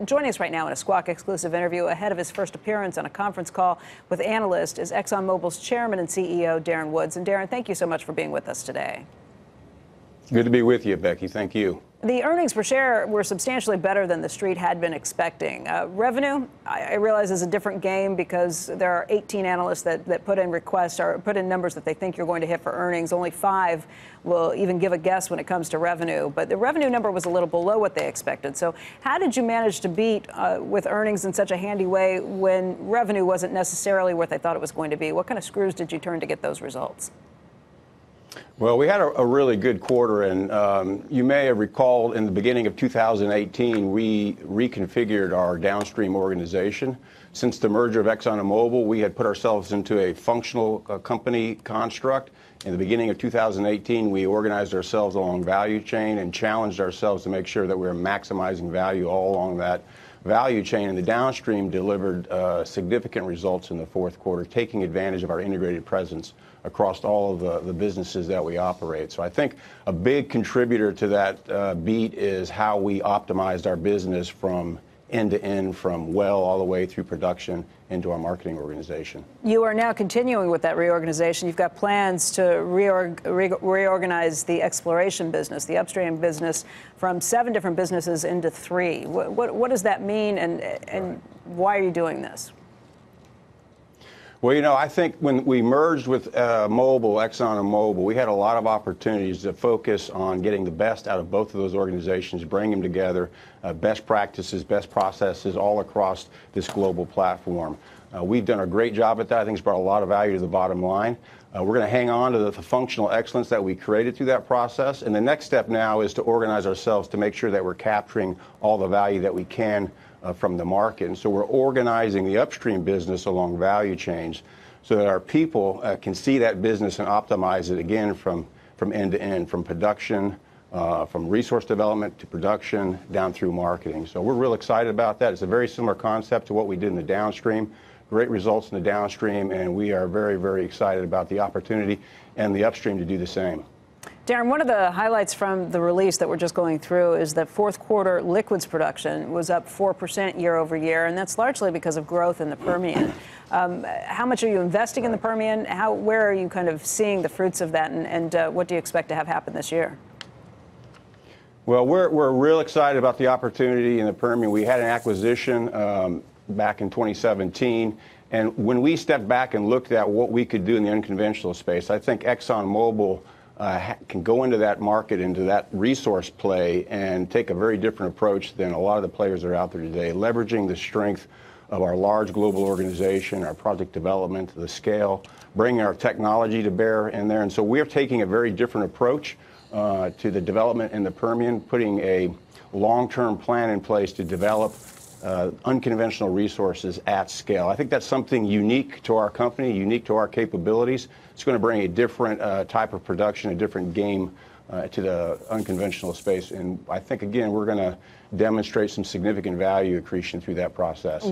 Joining us right now in a Squawk exclusive interview ahead of his first appearance on a conference call with analysts is Exxon Mobil's chairman and CEO, Darren Woods. And Darren, thank you so much for being with us today. Good to be with you, Becky. Thank you. The earnings per share were substantially better than the street had been expecting. Revenue, I realize, is a different game because there are 18 analysts that put in requests or put in numbers that they think you're going to hit for earnings. Only 5 will even give a guess when it comes to revenue. But the revenue number was a little below what they expected. So how did you manage to beat with earnings in such a handy way when revenue wasn't necessarily what they thought it was going to be? What kind of screws did you turn to get those results? Well, we had a really good quarter, and you may have recalled in the beginning of 2018, we reconfigured our downstream organization. Since the merger of Exxon and Mobil, we had put ourselves into a functional company construct. In the beginning of 2018, we organized ourselves along value chain and challenged ourselves to make sure that we were maximizing value all along that value chain, and the downstream delivered significant results in the fourth quarter, taking advantage of our integrated presence across all of the businesses that we operate. So I think a big contributor to that beat is how we optimized our business from end to end, from well all the way through production into our marketing organization. You are now continuing with that reorganization. You've got plans to reorganize the exploration business, the upstream business, from 7 different businesses into 3. What does that mean, and why are you doing this? Well, you know, I think when we merged with Mobil, Exxon and Mobil, we had a lot of opportunities to focus on getting the best out of both of those organizations, bring them together, best practices, best processes all across this global platform. We've done a great job at that. I think it's brought a lot of value to the bottom line. We're going to hang on to the functional excellence that we created through that process. And the next step now is to organize ourselves to make sure that we're capturing all the value that we can from the market. And so we're organizing the upstream business along value chains so that our people can see that business and optimize it again from end to end, from production, from resource development to production down through marketing. So we're real excited about that. It's a very similar concept to what we did in the downstream. Great results in the downstream, and we are very, very excited about the opportunity and the upstream to do the same. Darren, one of the highlights from the release that we're just going through is that fourth quarter liquids production was up 4% year over year, and that's largely because of growth in the Permian. How much are you investing in the Permian? Where are you kind of seeing the fruits of that, and what do you expect to have happen this year? Well, we're real excited about the opportunity in the Permian. We had an acquisition back in 2017. And when we stepped back and looked at what we could do in the unconventional space, I think Exxon Mobil can go into that market, into that resource play, and take a very different approach than a lot of the players that are out there today, leveraging the strength of our large global organization, our project development, the scale, bringing our technology to bear in there. And so we're taking a very different approach to the development in the Permian, putting a long-term plan in place to develop unconventional resources at scale. I think that's something unique to our company, unique to our capabilities. It's going to bring a different type of production, a different game to the unconventional space. And I think, again, we're going to demonstrate some significant value accretion through that process.